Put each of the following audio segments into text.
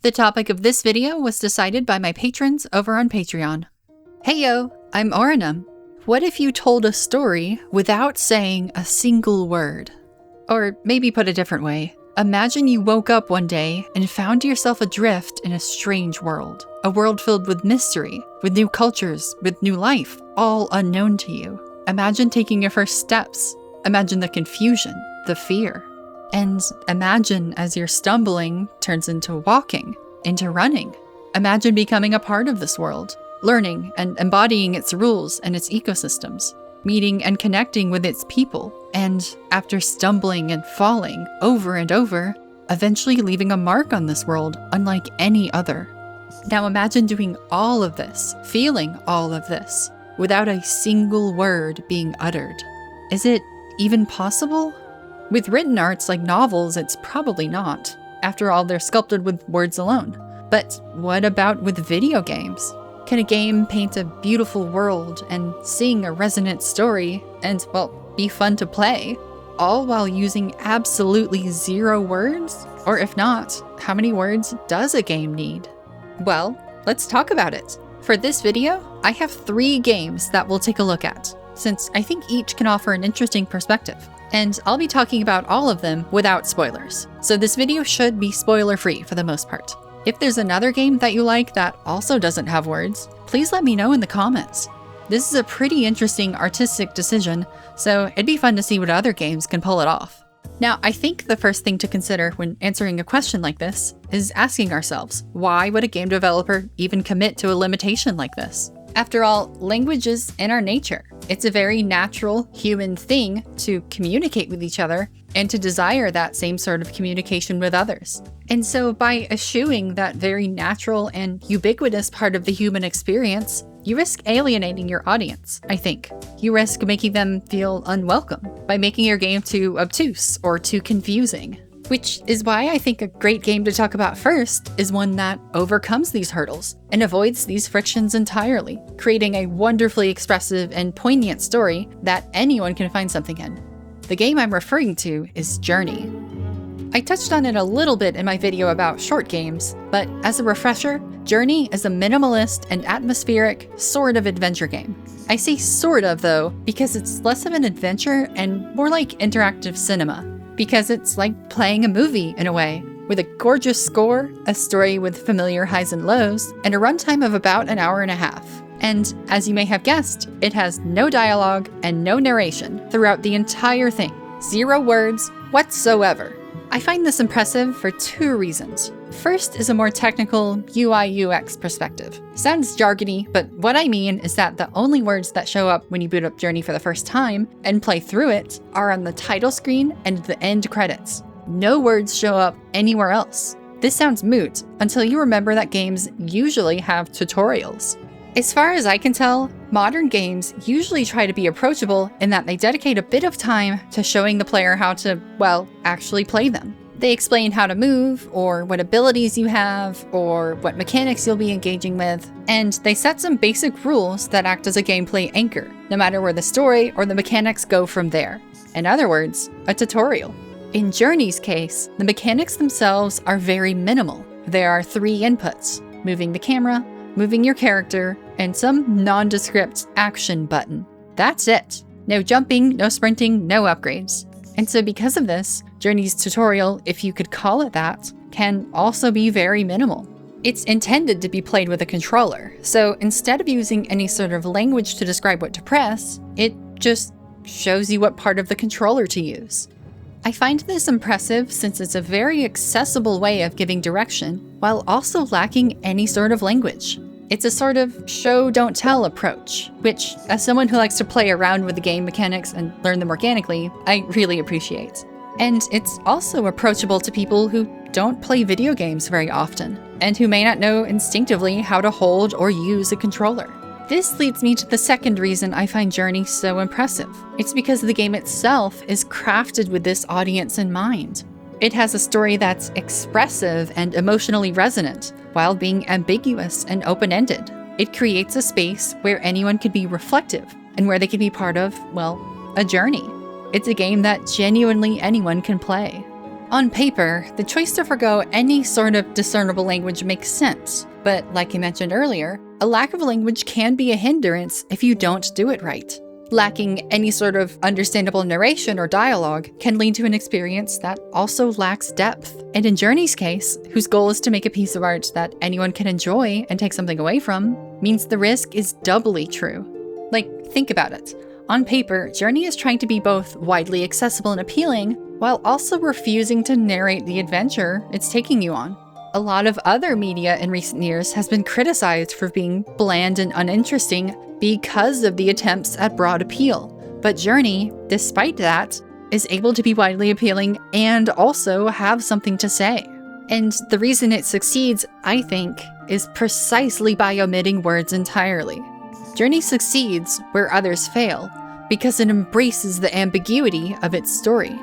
The topic of this video was decided by my patrons over on Patreon. Heyo, I'm Orinum. What if you told a story without saying a single word? Or maybe put a different way, imagine you woke up one day and found yourself adrift in a strange world. A world filled with mystery, with new cultures, with new life, all unknown to you. Imagine taking your first steps. Imagine the confusion, the fear. And imagine as your stumbling turns into walking, into running. Imagine becoming a part of this world, learning and embodying its rules and its ecosystems, meeting and connecting with its people, and after stumbling and falling over and over, eventually leaving a mark on this world unlike any other. Now imagine doing all of this, feeling all of this, without a single word being uttered. Is it even possible? With written arts like novels, it's probably not. After all, they're sculpted with words alone. But what about with video games? Can a game paint a beautiful world and sing a resonant story and, well, be fun to play, all while using absolutely zero words? Or if not, how many words does a game need? Well, let's talk about it. For this video, I have 3 games that we'll take a look at, since I think each can offer an interesting perspective. And I'll be talking about all of them without spoilers, so this video should be spoiler-free for the most part. If there's another game that you like that also doesn't have words, please let me know in the comments. This is a pretty interesting artistic decision, so it'd be fun to see what other games can pull it off. Now, I think the first thing to consider when answering a question like this is asking ourselves, why would a game developer even commit to a limitation like this? After all, language is in our nature. It's a very natural human thing to communicate with each other and to desire that same sort of communication with others. And so by eschewing that very natural and ubiquitous part of the human experience, you risk alienating your audience, I think. You risk making them feel unwelcome by making your game too obtuse or too confusing. Which is why I think a great game to talk about first is one that overcomes these hurdles and avoids these frictions entirely, creating a wonderfully expressive and poignant story that anyone can find something in. The game I'm referring to is Journey. I touched on it a little bit in my video about short games, but as a refresher, Journey is a minimalist and atmospheric sort of adventure game. I say sort of though, because it's less of an adventure and more like interactive cinema. Because it's like playing a movie in a way, with a gorgeous score, a story with familiar highs and lows, and a runtime of about an hour and a half. And as you may have guessed, it has no dialogue and no narration throughout the entire thing. 0 words whatsoever. I find this impressive for 2 reasons. First is a more technical UI/UX perspective. Sounds jargony, but what I mean is that the only words that show up when you boot up Journey for the first time and play through it are on the title screen and the end credits. No words show up anywhere else. This sounds moot until you remember that games usually have tutorials. As far as I can tell, modern games usually try to be approachable in that they dedicate a bit of time to showing the player how to, well, actually play them. They explain how to move, or what abilities you have, or what mechanics you'll be engaging with, and they set some basic rules that act as a gameplay anchor, no matter where the story or the mechanics go from there. In other words, a tutorial. In Journey's case, the mechanics themselves are very minimal. There are 3 inputs: moving the camera, moving your character, and some nondescript action button. That's it. No jumping, no sprinting, no upgrades. And so because of this, Journey's tutorial, if you could call it that, can also be very minimal. It's intended to be played with a controller, so instead of using any sort of language to describe what to press, it just shows you what part of the controller to use. I find this impressive since it's a very accessible way of giving direction while also lacking any sort of language. It's a sort of show, don't tell approach, which, as someone who likes to play around with the game mechanics and learn them organically, I really appreciate. And it's also approachable to people who don't play video games very often, and who may not know instinctively how to hold or use a controller. This leads me to the second reason I find Journey so impressive. It's because the game itself is crafted with this audience in mind. It has a story that's expressive and emotionally resonant, while being ambiguous and open-ended. It creates a space where anyone can be reflective, and where they can be part of, well, a journey. It's a game that genuinely anyone can play. On paper, the choice to forgo any sort of discernible language makes sense, but like I mentioned earlier, a lack of language can be a hindrance if you don't do it right. Lacking any sort of understandable narration or dialogue can lead to an experience that also lacks depth. And in Journey's case, whose goal is to make a piece of art that anyone can enjoy and take something away from, means the risk is doubly true. Like, think about it. On paper, Journey is trying to be both widely accessible and appealing, while also refusing to narrate the adventure it's taking you on. A lot of other media in recent years has been criticized for being bland and uninteresting because of the attempts at broad appeal. But Journey, despite that, is able to be widely appealing and also have something to say. And the reason it succeeds, I think, is precisely by omitting words entirely. Journey succeeds where others fail because it embraces the ambiguity of its story.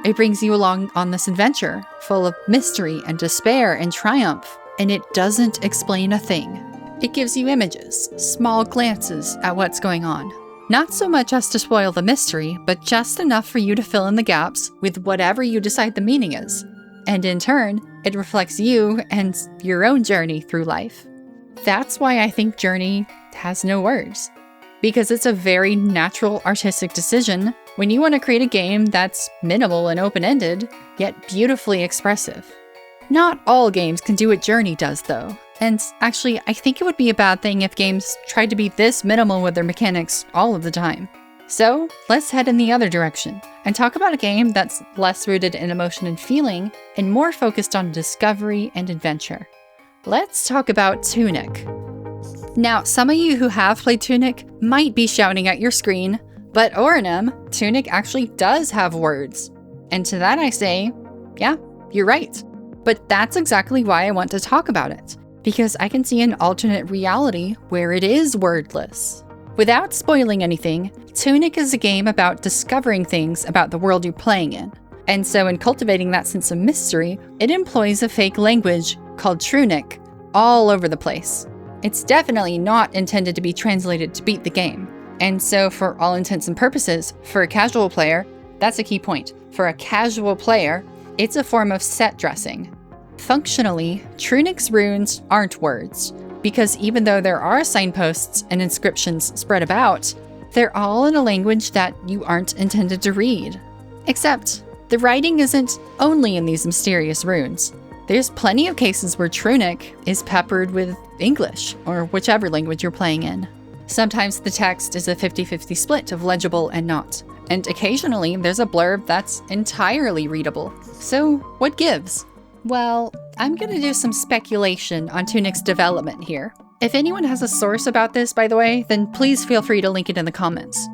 It brings you along on this adventure, full of mystery and despair and triumph, and it doesn't explain a thing. It gives you images, small glances at what's going on. Not so much as to spoil the mystery, but just enough for you to fill in the gaps with whatever you decide the meaning is. And in turn, it reflects you and your own journey through life. That's why I think Journey has no words. Because it's a very natural artistic decision when you want to create a game that's minimal and open-ended, yet beautifully expressive. Not all games can do what Journey does, though. And actually, I think it would be a bad thing if games tried to be this minimal with their mechanics all of the time. So, let's head in the other direction and talk about a game that's less rooted in emotion and feeling and more focused on discovery and adventure. Let's talk about TUNIC. Now, some of you who have played TUNIC might be shouting at your screen, but Orinem, TUNIC actually does have words. And to that I say, yeah, you're right. But that's exactly why I want to talk about it, because I can see an alternate reality where it is wordless. Without spoiling anything, TUNIC is a game about discovering things about the world you're playing in. And so in cultivating that sense of mystery, it employs a fake language called TUNIC all over the place. It's definitely not intended to be translated to beat the game. And so for all intents and purposes, for a casual player, that's a key point. For a casual player, it's a form of set dressing. Functionally, TUNIC's runes aren't words, because even though there are signposts and inscriptions spread about, they're all in a language that you aren't intended to read. Except, the writing isn't only in these mysterious runes. There's plenty of cases where TUNIC is peppered with English, or whichever language you're playing in. Sometimes the text is a 50-50 split of legible and not, and occasionally there's a blurb that's entirely readable. So, what gives? Well, I'm gonna do some speculation on TUNIC's development here. If anyone has a source about this, by the way, then please feel free to link it in the comments.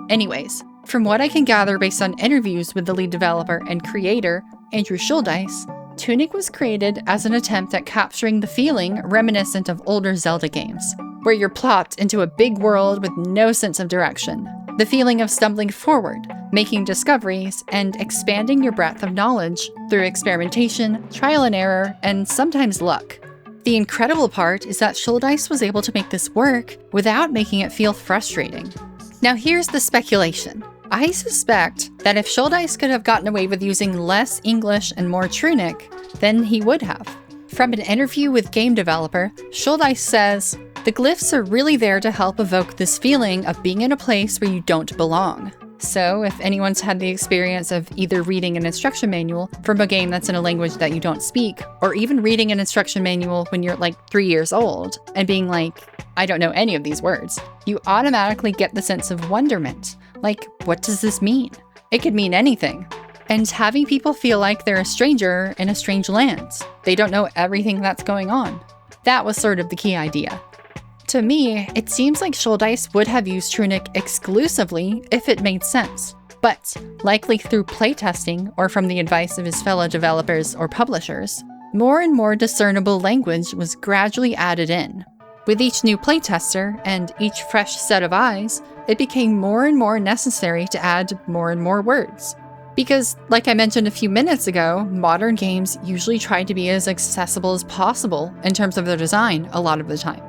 Anyways, from what I can gather based on interviews with the lead developer and creator, Andrew Schuldeis, TUNIC was created as an attempt at capturing the feeling reminiscent of older Zelda games, where you're plopped into a big world with no sense of direction. The feeling of stumbling forward, making discoveries, and expanding your breadth of knowledge through experimentation, trial and error, and sometimes luck. The incredible part is that Schuldeis was able to make this work without making it feel frustrating. Now here's the speculation. I suspect that if Schuldeis could have gotten away with using less English and more TUNIC, then he would have. From an interview with game developer, Schuldeis says, "The glyphs are really there to help evoke this feeling of being in a place where you don't belong." So if anyone's had the experience of either reading an instruction manual from a game that's in a language that you don't speak, or even reading an instruction manual when you're like 3 years old and being like, I don't know any of these words, you automatically get the sense of wonderment. Like, what does this mean? It could mean anything. And having people feel like they're a stranger in a strange land. They don't know everything that's going on. That was sort of the key idea. To me, it seems like Schuldeis would have used TUNIC exclusively if it made sense. But, likely through playtesting or from the advice of his fellow developers or publishers, more and more discernible language was gradually added in. With each new playtester and each fresh set of eyes, it became more and more necessary to add more and more words. Because, like I mentioned a few minutes ago, modern games usually try to be as accessible as possible in terms of their design a lot of the time.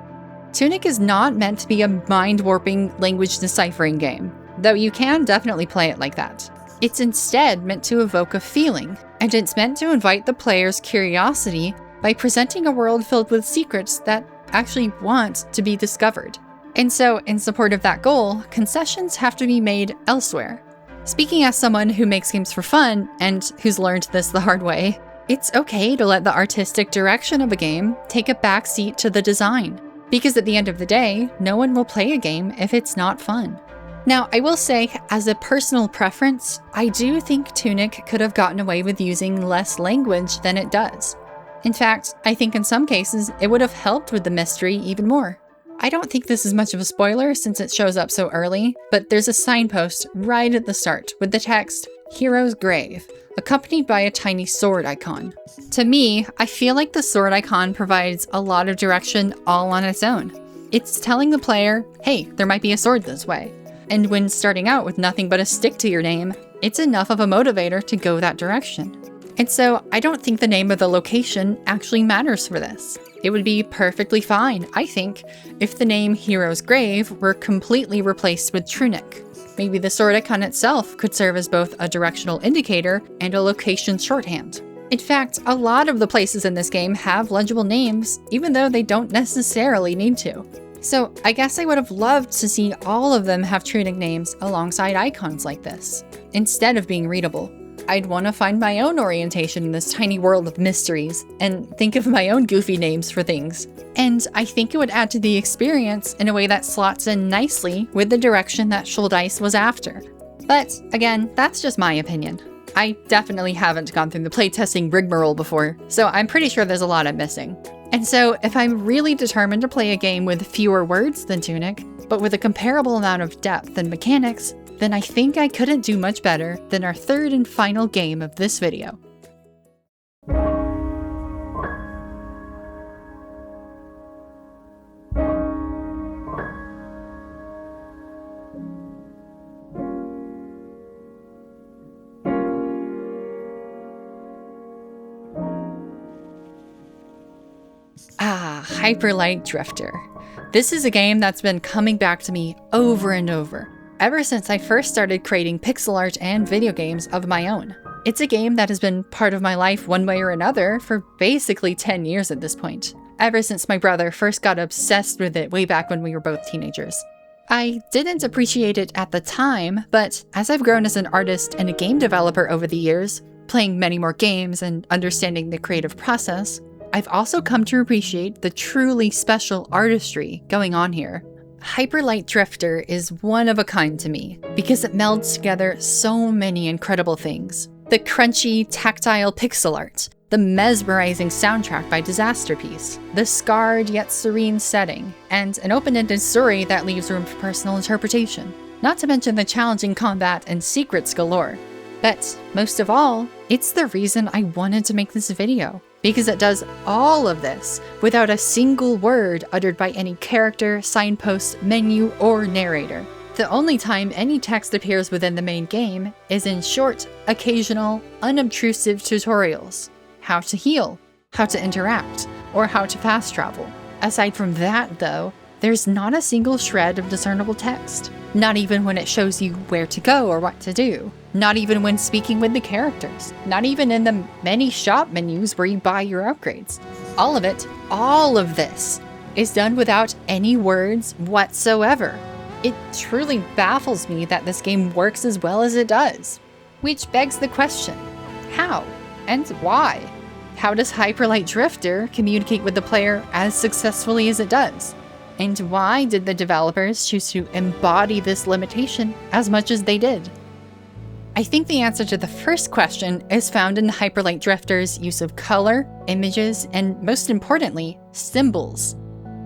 TUNIC is not meant to be a mind-warping language deciphering game, though you can definitely play it like that. It's instead meant to evoke a feeling, and it's meant to invite the player's curiosity by presenting a world filled with secrets that actually want to be discovered. And so, in support of that goal, concessions have to be made elsewhere. Speaking as someone who makes games for fun, and who's learned this the hard way, it's okay to let the artistic direction of a game take a backseat to the design. Because at the end of the day, no one will play a game if it's not fun. Now, I will say, as a personal preference, I do think TUNIC could have gotten away with using less language than it does. In fact, I think in some cases, it would have helped with the mystery even more. I don't think this is much of a spoiler since it shows up so early, but there's a signpost right at the start with the text, "Hero's Grave," accompanied by a tiny sword icon. To me, I feel like the sword icon provides a lot of direction all on its own. It's telling the player, hey, there might be a sword this way. And when starting out with nothing but a stick to your name, it's enough of a motivator to go that direction. And so I don't think the name of the location actually matters for this. It would be perfectly fine, I think, if the name Hero's Grave were completely replaced with TUNIC. Maybe the sword icon itself could serve as both a directional indicator and a location shorthand. In fact, a lot of the places in this game have legible names, even though they don't necessarily need to. So I guess I would have loved to see all of them have TUNIC names alongside icons like this, instead of being readable. I'd want to find my own orientation in this tiny world of mysteries, and think of my own goofy names for things. And I think it would add to the experience in a way that slots in nicely with the direction that Schuldice was after. But again, that's just my opinion. I definitely haven't gone through the playtesting rigmarole before, so I'm pretty sure there's a lot I'm missing. And so if I'm really determined to play a game with fewer words than TUNIC, but with a comparable amount of depth and mechanics, then I think I couldn't do much better than our third and final game of this video. Hyperlight Drifter. This is a game that's been coming back to me over and over, ever since I first started creating pixel art and video games of my own. It's a game that has been part of my life one way or another for basically 10 years at this point, ever since my brother first got obsessed with it way back when we were both teenagers. I didn't appreciate it at the time, but as I've grown as an artist and a game developer over the years, playing many more games and understanding the creative process, I've also come to appreciate the truly special artistry going on here. Hyperlight Drifter is one of a kind to me because it melds together so many incredible things. The crunchy, tactile pixel art, the mesmerizing soundtrack by Disasterpiece, the scarred yet serene setting, and an open-ended story that leaves room for personal interpretation. Not to mention the challenging combat and secrets galore. But most of all, it's the reason I wanted to make this video. Because it does all of this without a single word uttered by any character, signpost, menu, or narrator. The only time any text appears within the main game is in short, occasional, unobtrusive tutorials. How to heal, how to interact, or how to fast travel. Aside from that, though, there's not a single shred of discernible text. Not even when it shows you where to go or what to do. Not even when speaking with the characters. Not even in the many shop menus where you buy your upgrades. All of it, all of this, is done without any words whatsoever. It truly baffles me that this game works as well as it does. Which begs the question, how and why? How does Hyperlight Drifter communicate with the player as successfully as it does? And why did the developers choose to embody this limitation as much as they did? I think the answer to the first question is found in Hyperlight Drifter's use of color, images, and most importantly, symbols.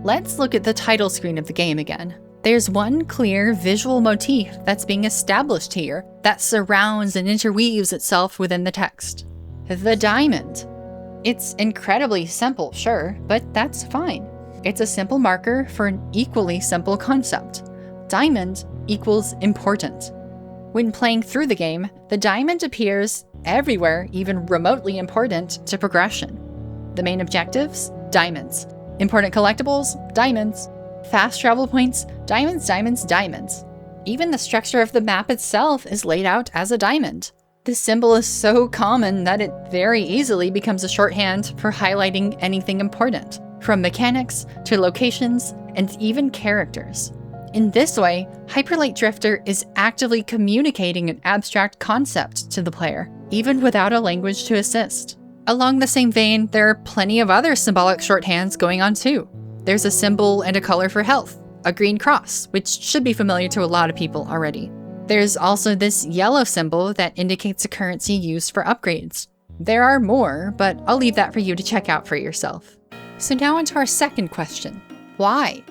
Let's look at the title screen of the game again. There's one clear visual motif that's being established here that surrounds and interweaves itself within the text. The diamond. It's incredibly simple, sure, but that's fine. It's a simple marker for an equally simple concept. Diamond equals important. When playing through the game, the diamond appears everywhere, even remotely important to progression. The main objectives? Diamonds. Important collectibles? Diamonds. Fast travel points? Diamonds, diamonds, diamonds. Even the structure of the map itself is laid out as a diamond. This symbol is so common that it very easily becomes a shorthand for highlighting anything important, from mechanics to locations and even characters. In this way, Hyperlight Drifter is actively communicating an abstract concept to the player, even without a language to assist. Along the same vein, there are plenty of other symbolic shorthands going on too. There's a symbol and a color for health, a green cross, which should be familiar to a lot of people already. There's also this yellow symbol that indicates a currency used for upgrades. There are more, but I'll leave that for you to check out for yourself. So now onto our second question. Why?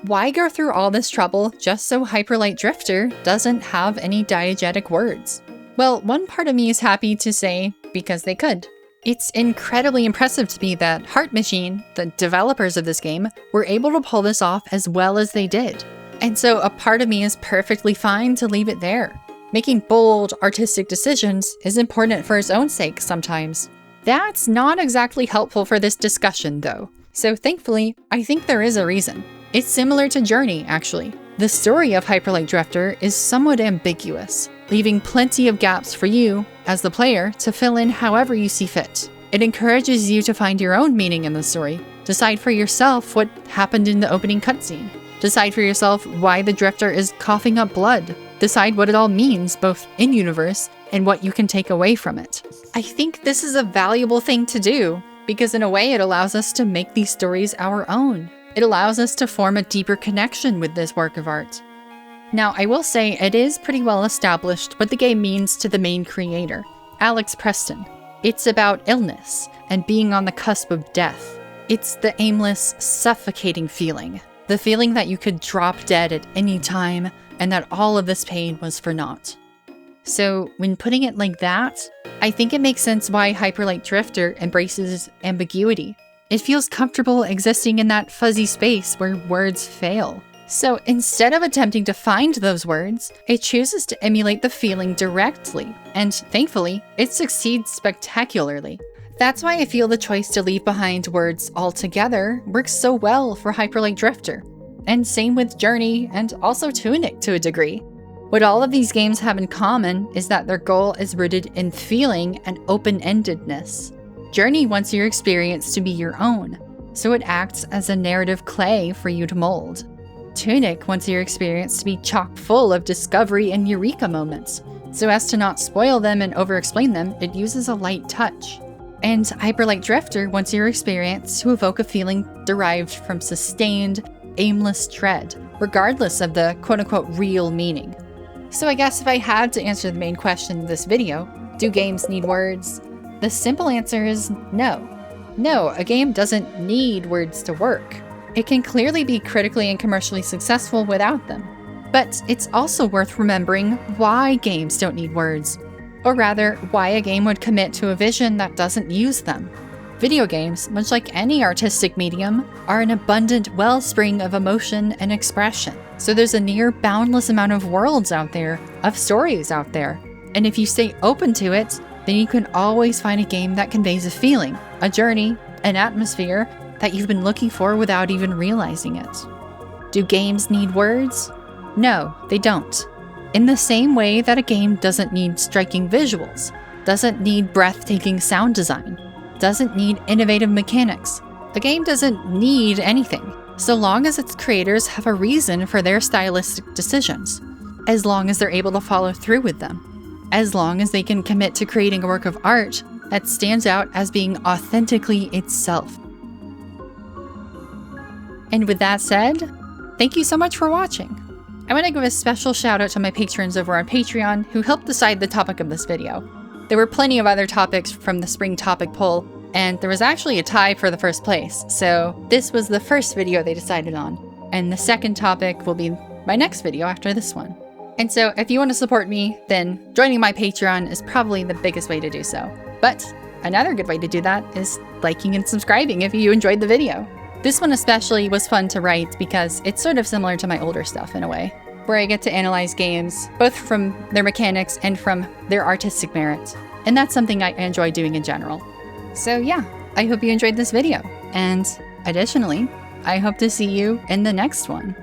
Why go through all this trouble just so Hyperlight Drifter doesn't have any diegetic words? Well, one part of me is happy to say because they could. It's incredibly impressive to me that Heart Machine, the developers of this game, were able to pull this off as well as they did. And so a part of me is perfectly fine to leave it there. Making bold, artistic decisions is important for its own sake sometimes. That's not exactly helpful for this discussion though. So thankfully, I think there is a reason. It's similar to Journey, actually. The story of Hyperlight Drifter is somewhat ambiguous, leaving plenty of gaps for you, as the player, to fill in however you see fit. It encourages you to find your own meaning in the story, decide for yourself what happened in the opening cutscene, decide for yourself why the Drifter is coughing up blood, decide what it all means both in-universe and what you can take away from it. I think this is a valuable thing to do, because in a way it allows us to make these stories our own. It allows us to form a deeper connection with this work of art. Now, I will say it is pretty well established what the game means to the main creator, Alex Preston. It's about illness and being on the cusp of death. It's the aimless, suffocating feeling. The feeling that you could drop dead at any time and that all of this pain was for naught. So when putting it like that, I think it makes sense why Hyperlight Drifter embraces ambiguity. It feels comfortable existing in that fuzzy space where words fail. So instead of attempting to find those words, it chooses to emulate the feeling directly, and thankfully, it succeeds spectacularly. That's why I feel the choice to leave behind words altogether works so well for Hyperlight Drifter. And same with Journey, and also TUNIC to a degree. What all of these games have in common is that their goal is rooted in feeling and open-endedness. Journey wants your experience to be your own, so it acts as a narrative clay for you to mold. TUNIC wants your experience to be chock full of discovery and eureka moments, so as to not spoil them and over-explain them, it uses a light touch. And Hyperlight Drifter wants your experience to evoke a feeling derived from sustained, aimless dread, regardless of the quote-unquote real meaning. So I guess if I had to answer the main question of this video, do games need words? The simple answer is no. No, a game doesn't need words to work. It can clearly be critically and commercially successful without them. But it's also worth remembering why games don't need words. Or rather, why a game would commit to a vision that doesn't use them. Video games, much like any artistic medium, are an abundant wellspring of emotion and expression. So there's a near boundless amount of worlds out there, of stories out there. And if you stay open to it, then you can always find a game that conveys a feeling, a journey, an atmosphere that you've been looking for without even realizing it. Do games need words? No, they don't. In the same way that a game doesn't need striking visuals, doesn't need breathtaking sound design, doesn't need innovative mechanics, a game doesn't need anything, so long as its creators have a reason for their stylistic decisions, as long as they're able to follow through with them. As long as they can commit to creating a work of art that stands out as being authentically itself. And with that said, thank you so much for watching. I want to give a special shout out to my patrons over on Patreon who helped decide the topic of this video. There were plenty of other topics from the spring topic poll, and there was actually a tie for the first place, so this was the first video they decided on, and the second topic will be my next video after this one. And so if you want to support me, then joining my Patreon is probably the biggest way to do so. But another good way to do that is liking and subscribing if you enjoyed the video. This one especially was fun to write because it's sort of similar to my older stuff in a way, where I get to analyze games, both from their mechanics and from their artistic merit. And that's something I enjoy doing in general. So yeah, I hope you enjoyed this video. And additionally, I hope to see you in the next one.